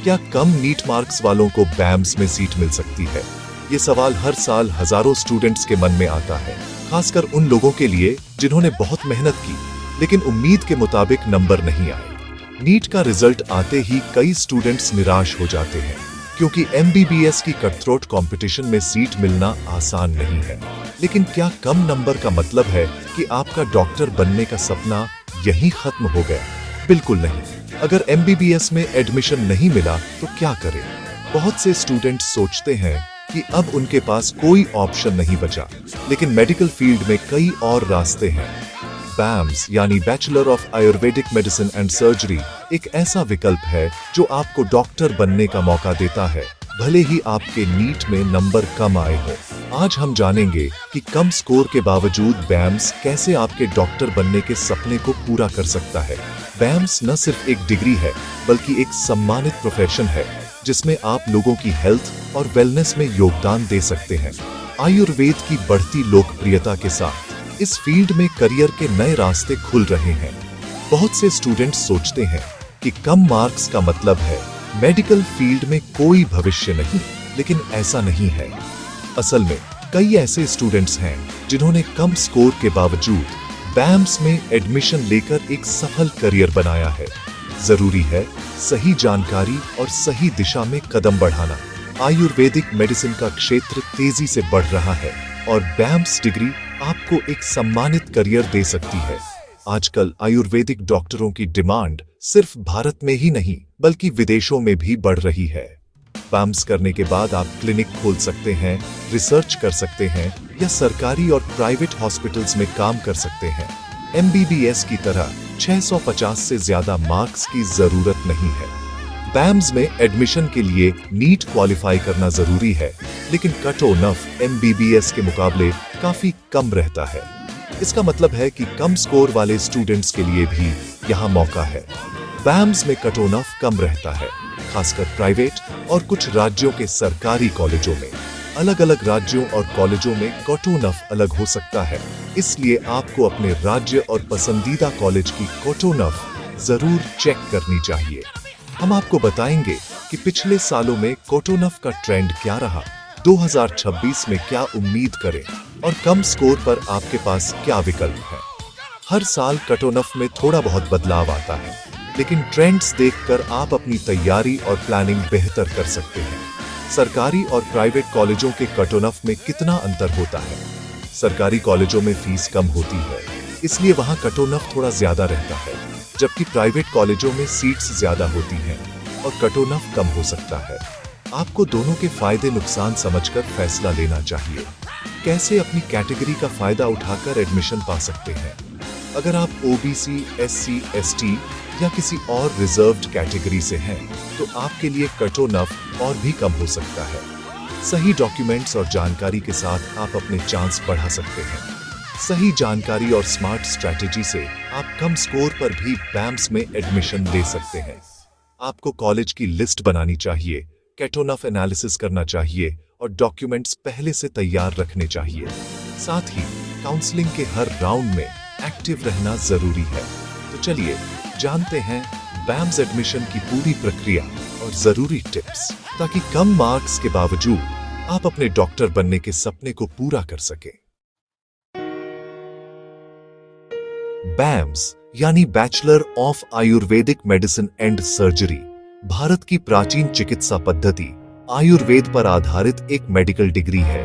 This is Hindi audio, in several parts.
क्या कम नीट मार्क्स वालों को बैम्स में सीट मिल सकती है? ये सवाल हर साल हजारों स्टूडेंट्स के मन में आता है, खासकर उन लोगों के लिए जिन्होंने बहुत मेहनत की लेकिन उम्मीद के मुताबिक नंबर नहीं आए। नीट का रिजल्ट आते ही कई स्टूडेंट्स निराश हो जाते हैं क्योंकि एमबीबीएस की कटथ्रोट कंपटीशन में सीट मिलना आसान नहीं है। लेकिन क्या कम नंबर का मतलब है कि आपका डॉक्टर बनने का सपना यहीं खत्म हो गया? बिल्कुल नहीं। अगर एमबीबीएस में एडमिशन नहीं मिला तो क्या करें? बहुत से स्टूडेंट्स सोचते हैं कि अब उनके पास कोई ऑप्शन नहीं बचा, लेकिन मेडिकल फील्ड में कई और रास्ते हैं। बैम्स यानी bachelor of Ayurvedic medicine and surgery एक ऐसा विकल्प है जो आपको डॉक्टर बनने का मौका देता है, भले ही आपके नीट में नंबर कम आए हो। आज हम जानेंगे कि कम स्कोर के बावजूद बैम्स कैसे आपके डॉक्टर बनने के सपने को पूरा कर सकता है। बैम्स न सिर्फ एक डिग्री है बल्कि एक सम्मानित प्रोफेशन है जिसमें आप लोगों की हेल्थ और वेलनेस में योगदान दे सकते हैं। आयुर्वेद की बढ़ती लोकप्रियता के साथ इस फील्ड में करियर के नए रास्ते खुल रहे हैं। बहुत से स्टूडेंट्स सोचते हैं कि कम मार्क्स का मतलब है मेडिकल फील्ड में कोई भविष्य नहीं, लेकिन ऐसा नहीं है। असल में कई ऐसे स्टूडेंट्स हैं जिन्होंने कम स्कोर के बावजूद बैम्स में एडमिशन लेकर एक सफल करियर बनाया है। जरूरी है सही जानकारी और सही दिशा में कदम बढ़ाना। आयुर्वेदिक मेडिसिन का क्षेत्र तेजी से बढ़ रहा है और बैम्स डिग्री आपको एक सम्मानित करियर दे सकती है। आजकल आयुर्वेदिक डॉक्टरों की डिमांड सिर्फ भारत में ही नहीं बल्कि विदेशों में भी बढ़ रही है। बैम्स करने के बाद आप क्लिनिक खोल सकते हैं, रिसर्च कर सकते हैं या सरकारी और प्राइवेट हॉस्पिटल्स में काम कर सकते हैं। एमबीबीएस की तरह 650 से ज्यादा मार्क्स की जरूरत नहीं है। बैम्स में एडमिशन के लिए नीट क्वालिफाई करना जरूरी है, लेकिन कट ऑफ एमबीबीएस के मुकाबले काफी कम रहता है। इसका मतलब है कि कम स्कोर वाले स्टूडेंट्स के लिए भी यहाँ मौका है। बैम्स में कट ऑफ कम रहता है, खासकर प्राइवेट और कुछ राज्यों के सरकारी कॉलेजों में। अलग अलग राज्यों और कॉलेजों में कट ऑफ अलग हो सकता है, इसलिए आपको अपने राज्य और पसंदीदा कॉलेज की कट ऑफ जरूर चेक करनी चाहिए। हम आपको बताएंगे कि पिछले सालों में कट ऑफ का ट्रेंड क्या रहा, 2026 में क्या उम्मीद करें और कम स्कोर पर आपके पास क्या विकल्प है। हर साल कट ऑफ में थोड़ा बहुत बदलाव आता है, लेकिन ट्रेंड्स देखकर आप अपनी तैयारी और प्लानिंग बेहतर कर सकते हैं। सरकारी और प्राइवेट कॉलेजों के कट ऑफ में कितना अंतर होता है? सरकारी कॉलेजों में फीस कम होती है, इसलिए वहां कट ऑफ थोड़ा ज्यादा रहता है, जबकि प्राइवेट कॉलेजों में सीट्स ज्यादा होती हैं और कट ऑफ कम हो सकता है। आपको दोनों के फायदे नुकसान समझकर फैसला लेना चाहिए। कैसे अपनी कैटेगरी का फायदा उठाकर एडमिशन पा सकते हैं? अगर आप ओबीसी, एससी, एसटी या किसी और रिजर्व्ड कैटेगरी से हैं, तो आपके लिए कट ऑफ और भी कम हो सकता है। सही डॉक्यूमेंट्स और जानकारी के साथ आप अपने चांस बढ़ा सकते हैं। सही जानकारी और स्मार्ट स्ट्रैटेजी से आप कम स्कोर पर भी बैम्स में एडमिशन ले सकते हैं। आपको कॉलेज की लिस्ट बनानी चाहिए, कट ऑफ एनालिसिस करना चाहिए और डॉक्यूमेंट्स पहले से तैयार रखने चाहिए। साथ ही काउंसलिंग के हर राउंड में एक्टिव रहना जरूरी है। तो चलिए जानते हैं बैम्स एडमिशन की पूरी प्रक्रिया और जरूरी टिप्स, ताकि कम मार्क्स के बावजूद आप अपने डॉक्टर बनने के सपने को पूरा कर सकें। बैम्स यानी bachelor of Ayurvedic medicine and surgery Bharat की प्राचीन चिकित्सा पद्धति आयुर्वेद पर आधारित एक मेडिकल डिग्री है।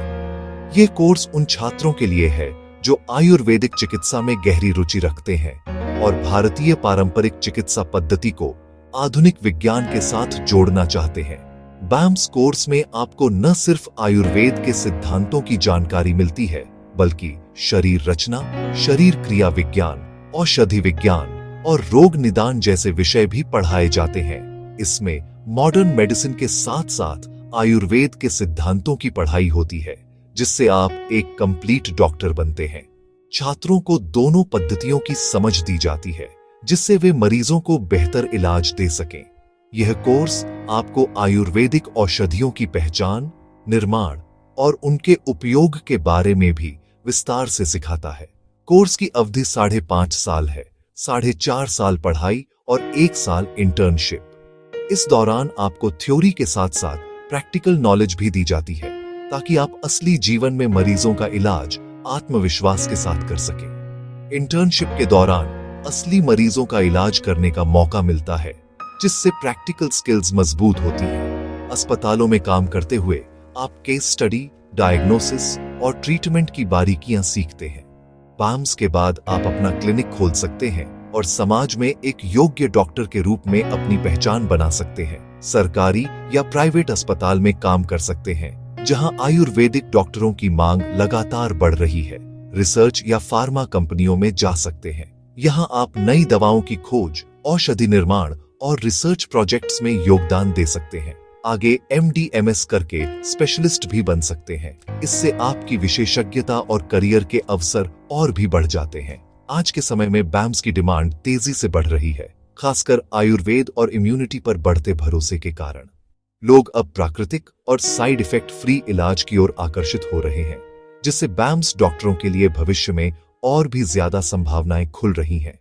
ये कोर्स उन छात्रों के लिए है जो आयुर्वेदिक चिकित्सा में गहरी रुचि रखते हैं और भारतीय पारंपरिक चिकित्सा पद्धति को आधुनिक विज्ञान के साथ जोड़ना चाहते हैं। बैम्स कोर्स में आपको न सिर्फ आयुर्वेद के सिद्धांतों की जानकारी मिलती है, बल्कि शरीर रचना, शरीर क्रिया विज्ञान, औषधि विज्ञान और रोग निदान जैसे विषय भी पढ़ाए जाते हैं। इसमें मॉडर्न मेडिसिन के साथ साथ आयुर्वेद के सिद्धांतों की पढ़ाई होती है, जिससे आप एक कंप्लीट डॉक्टर बनते हैं। छात्रों को दोनों पद्धतियों की समझ दी जाती है, जिससे वे मरीजों को बेहतर इलाज दे सकें। यह कोर्स आपको आयुर्वेदिक औषधियों की पहचान, निर्माण और उनके उपयोग के बारे में भी विस्तार से सिखाता है। कोर्स की अवधि 5.5 साल है, 4.5 साल पढ़ाई और 1 साल इंटर्नशिप। इस दौरान आपको थ्योरी के साथ साथ प्रैक्टिकल नॉलेज भी दी जाती है ताकि आप असली जीवन में मरीजों का इलाज आत्मविश्वास के साथ कर सकें। इंटर्नशिप के दौरान असली मरीजों का इलाज करने का मौका मिलता है, जिससे प्रैक्टिकल स्किल्स मजबूत होती हैं। अस्पतालों में काम करते हुए आप केस स्टडी, डायग्नोसिस और ट्रीटमेंट की बारीकियां सीखते हैं। BAMS के बाद आप अपना क्लिनिक खोल सकते हैं और समाज में एक योग्य डॉक्टर के रूप में अपनी पहचान बना सकते हैं। सरकारी या प्राइवेट अस्पताल में काम कर सकते हैं, जहां आयुर्वेदिक डॉक्टरों की मांग लगातार बढ़ रही है। रिसर्च या फार्मा कंपनियों में जा सकते हैं। यहां आप नई दवाओं की खोज, औषधि निर्माण और रिसर्च प्रोजेक्ट्स में योगदान दे सकते हैं। आगे MD/MS करके स्पेशलिस्ट भी बन सकते हैं। इससे आपकी विशेषज्ञता और करियर के अवसर और भी बढ़ जाते हैं। आज के समय में BAMS की डिमांड तेजी से बढ़ रही है, खासकर आयुर्वेद और इम्यूनिटी पर बढ़ते भरोसे के कारण। लोग अब प्राकृतिक और साइड इफेक्ट फ्री इलाज की ओर आकर्षित हो रहे हैं, जिससे BAMS डॉक्टरों के लिए भविष्य में और भी ज्यादा संभावनाएं खुल रही हैं।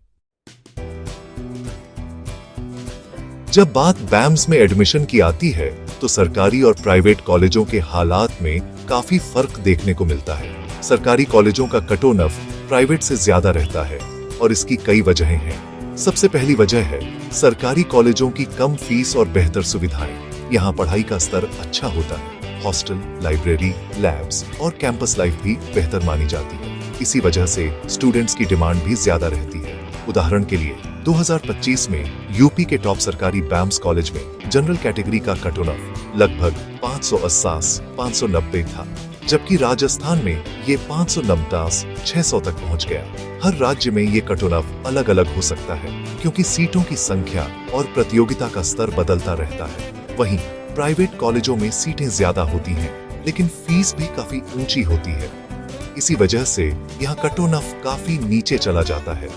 जब बात BAMS में एडमिशन की आती है, तो सरकारी और प्राइवेट कॉलेजों के हालात में काफी फर्क देखने को मिलता है। सरकारी कॉलेजों का कट ऑफ प्राइवेट से ज्यादा रहता है और इसकी कई वजहें हैं। सबसे पहली वजह है सरकारी कॉलेजों की कम फीस और बेहतर सुविधाएं। यहाँ पढ़ाई का स्तर अच्छा होता है। हॉस्टल, लाइब्रेरी, लैब्स और कैंपस लाइफ भी बेहतर मानी जाती है। इसी वजह से स्टूडेंट्स की डिमांड भी ज्यादा रहती है। उदाहरण के लिए 2025 में यूपी के टॉप सरकारी BAMS कॉलेज में जनरल कैटेगरी का कट ऑफ लगभग 580-590 था, जबकि राजस्थान में ये 549-600 तक पहुंच गया। हर राज्य में ये कट ऑफ अलग अलग हो सकता है, क्योंकि सीटों की संख्या और प्रतियोगिता का स्तर बदलता रहता है। वहीं प्राइवेट कॉलेजों में सीटें ज्यादा होती हैं, लेकिन फीस भी काफी ऊंची होती है। इसी वजह से यहाँ कट ऑफ काफी नीचे चला जाता है।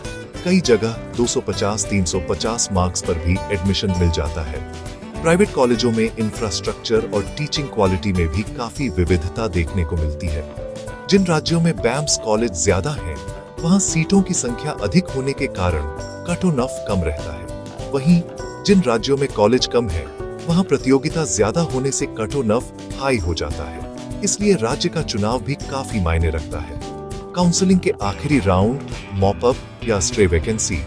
कई जगह 250-350 मार्क्स पर भी एडमिशन मिल जाता है। प्राइवेट कॉलेजों में इंफ्रास्ट्रक्चर और टीचिंग क्वालिटी में भी काफी विविधता देखने को मिलती है। जिन राज्यों में BAMS कॉलेज ज्यादा हैं, वहां सीटों की संख्या अधिक होने के कारण कट ऑफ कम रहता है। वहीं जिन राज्यों में कॉलेज कम है, वहां प्रतियोगिता ज्यादा होने से कट ऑफ हाई हो जाता है। इसलिए राज्य का चुनाव भी काफी मायने रखता है। काउंसलिंग के आखिरी राउंड, मॉपअप या स्ट्रे वैकेंसी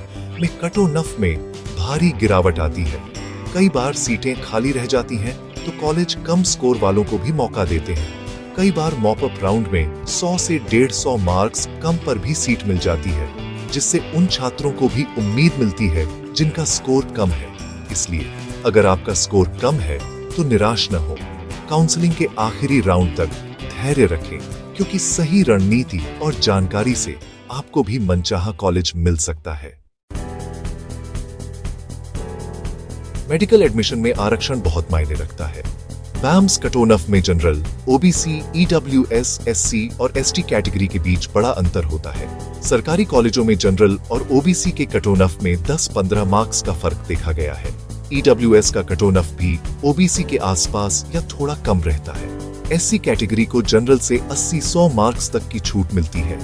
में कट ऑफ में भारी गिरावट आती है। कई बार सीटें खाली रह जाती हैं, तो कॉलेज कम स्कोर वालों को भी मौका देते हैं। कई बार मॉपअप राउंड में 100 से 150 मार्क्स कम पर भी सीट मिल जाती है, जिससे उन छात्रों को भी उम्मीद मिलती है जिनका स्कोर कम है। इसलिए अगर आपका स्कोर कम है, तो निराश न हो। काउंसलिंग के आखिरी राउंड तक धैर्य रखें, क्योंकि सही रणनीति और जानकारी से आपको भी मनचाहा कॉलेज मिल सकता है। मेडिकल एडमिशन में आरक्षण बहुत मायने रखता है। BAMS कट ऑफ में जनरल, OBC, EWS, SC और ST कैटेगरी के बीच बड़ा अंतर होता है। सरकारी कॉलेजों में जनरल और OBC के कट ऑफ में 10-15 मार्क्स का फर्क देखा गया है। EWS का कट ऑफ भी OBC के आसपास या थोड़ा कम रहता है। SC कैटेगरी को जनरल से 80-100 मार्क्स तक की छूट मिलती है,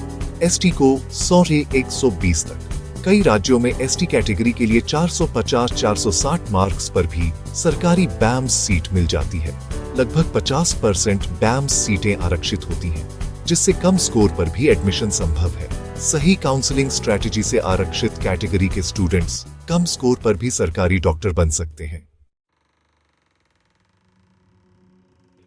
ST को 100 से 120 तक। कई राज्यों में ST कैटेगरी के लिए 450-460 मार्क्स पर भी सरकारी BAMS सीट मिल जाती है। लगभग 50% BAMS सीटें आरक्षित होती हैं, जिससे कम स्कोर पर भी एडमिशन संभव है। सही काउंसलिंग स्ट्रेटेजी से आरक्षित कैटेगरी के स्टूडेंट्स कम स्कोर पर भी सरकारी डॉक्टर बन सकते हैं।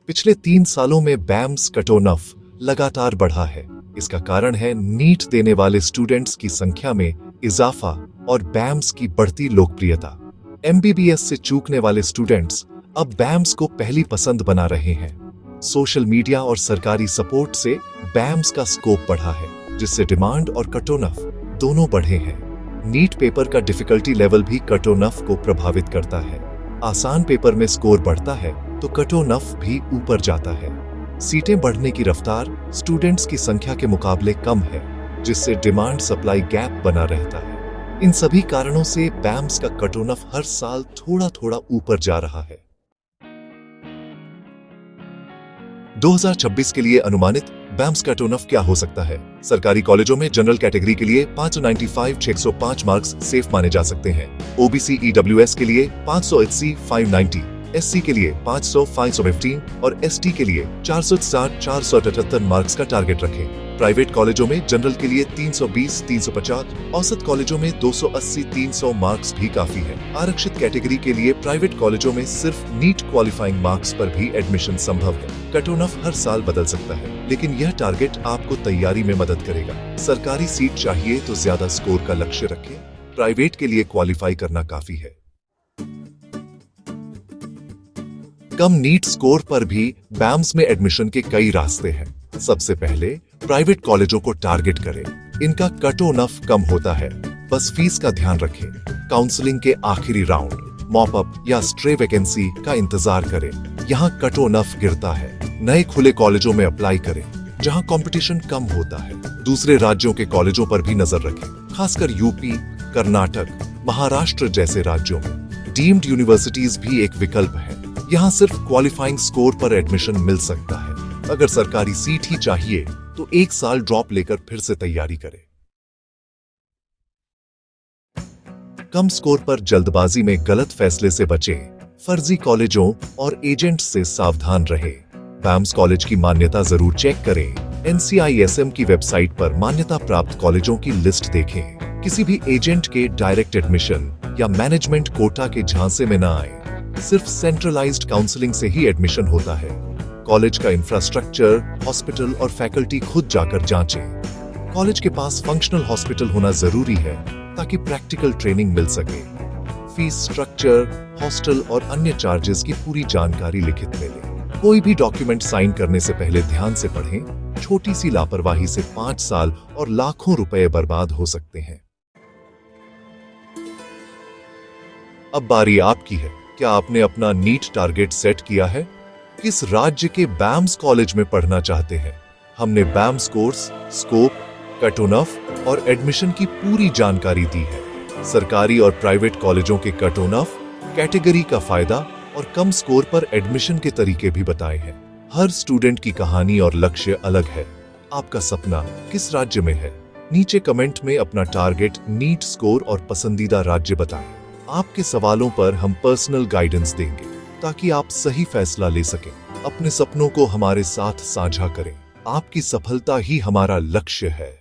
पिछले 3 सालों में BAMS कट ऑफ लगातार बढ़ा है। इसका कारण है नीट देने वाले स्टूडेंट्स की संख्या में इजाफा और BAMS की बढ़ती लोकप्रियता। MBBS से चूकने वाले स्टूडेंट्स अब BAMS को पहली पसंद बना रहे हैं। सोशल मीडिया और सरकारी सपोर्ट से BAMS का स्कोप बढ़ा है, जिससे डिमांड और कट ऑफ दोनों बढ़े हैं। नीट पेपर का डिफिकल्टी लेवल भी कट ऑफ को प्रभावित करता है। आसान पेपर में स्कोर बढ़ता है तो कट ऑफ भी ऊपर जाता है। सीटें बढ़ने की रफ्तार स्टूडेंट्स की संख्या के मुकाबले कम है, जिससे डिमांड सप्लाई गैप बना रहता है। इन सभी कारणों से BAMS का कट ऑफ हर साल थोड़ा थोड़ा ऊपर जा रहा है। 2026 के लिए अनुमानित बैंस का टोन ऑफ क्या हो सकता है? सरकारी कॉलेजों में जनरल कैटेगरी के लिए 595 605 मार्क्स सेफ माने जा सकते हैं। ओबीसी ईडब्ल्यूएस के लिए 500, एचसी 590, एससी के लिए 500 515 और एसटी के लिए 460 478 मार्क्स का टारगेट रखें। प्राइवेट कॉलेजों में जनरल के लिए 320 350, औसत कॉलेजों में 280 300 मार्क्स भी काफी है। आरक्षित कैटेगरी के लिए प्राइवेट कॉलेजों में सिर्फ नीट क्वालिफाइंग मार्क्स पर भी एडमिशन संभव है। कट ऑफ हर साल बदल सकता है, लेकिन यह टारगेट आपको तैयारी में मदद करेगा। सरकारी सीट चाहिए तो ज्यादा स्कोर का लक्ष्य रखें, प्राइवेट के लिए क्वालिफाई करना काफी है। कम नीट स्कोर पर भी बैंस में एडमिशन के कई रास्ते हैं। सबसे पहले प्राइवेट कॉलेजों को टारगेट करें। इनका कट ऑफ कम होता है, बस फीस का ध्यान रखें। काउंसलिंग के आखिरी राउंड, मॉप अप या स्ट्रे वैकेंसी का इंतजार करें। यहाँ कट ऑफ गिरता है। नए खुले कॉलेजों में अप्लाई करें, जहाँ कंपटीशन कम होता है। दूसरे राज्यों के कॉलेजों पर भी नजर रखें, खासकर यूपी, कर्नाटक, महाराष्ट्र जैसे राज्यों में। डीम्ड यूनिवर्सिटीज भी एक विकल्प है। यहाँ सिर्फ क्वालिफाइंग स्कोर पर एडमिशन मिल सकता है। अगर सरकारी सीट ही चाहिए तो 1 साल ड्रॉप लेकर फिर से तैयारी करें। कम स्कोर पर जल्दबाजी में गलत फैसले से बचें। फर्जी कॉलेजों और एजेंट से सावधान रहें। बैंस कॉलेज की मान्यता जरूर चेक करें। NCISM की वेबसाइट पर मान्यता प्राप्त कॉलेजों की लिस्ट देखें। किसी भी एजेंट के डायरेक्ट एडमिशन या मैनेजमेंट कोटा के झांसे में न आए। सिर्फ सेंट्रलाइज्ड काउंसलिंग से ही एडमिशन होता है। कॉलेज का इंफ्रास्ट्रक्चर, हॉस्पिटल और फैकल्टी खुद जाकर जांचें। कॉलेज के पास फंक्शनल हॉस्पिटल होना जरूरी है ताकि प्रैक्टिकल ट्रेनिंग मिल सके। फीस स्ट्रक्चर, हॉस्टल और अन्य चार्जेस की पूरी जानकारी लिखित में लें। कोई भी डॉक्यूमेंट साइन करने से पहले ध्यान से पढ़ें। छोटी सी लापरवाही से 5 साल और लाखों रुपए बर्बाद हो सकते हैं। अब बारी आपकी है। क्या आपने अपना नीट टारगेट सेट किया है? किस राज्य के बैंस कॉलेज में पढ़ना चाहते हैं? हमने बैंस कोर्स, स्कोप, कट ऑफ और एडमिशन की पूरी जानकारी दी है। सरकारी और प्राइवेट कॉलेजों के कट ऑफ, कैटेगरी का फायदा और कम स्कोर पर एडमिशन के तरीके भी बताए हैं। हर स्टूडेंट की कहानी और लक्ष्य अलग है। आपका सपना किस राज्य में है? नीचे कमेंट में अपना टारगेट, नीट स्कोर और पसंदीदा राज्य बताएं। आपके सवालों पर हम पर्सनल गाइडेंस देंगे ताकि आप सही फैसला ले सकें। अपने सपनों को हमारे साथ साझा करें। आपकी सफलता ही हमारा लक्ष्य है।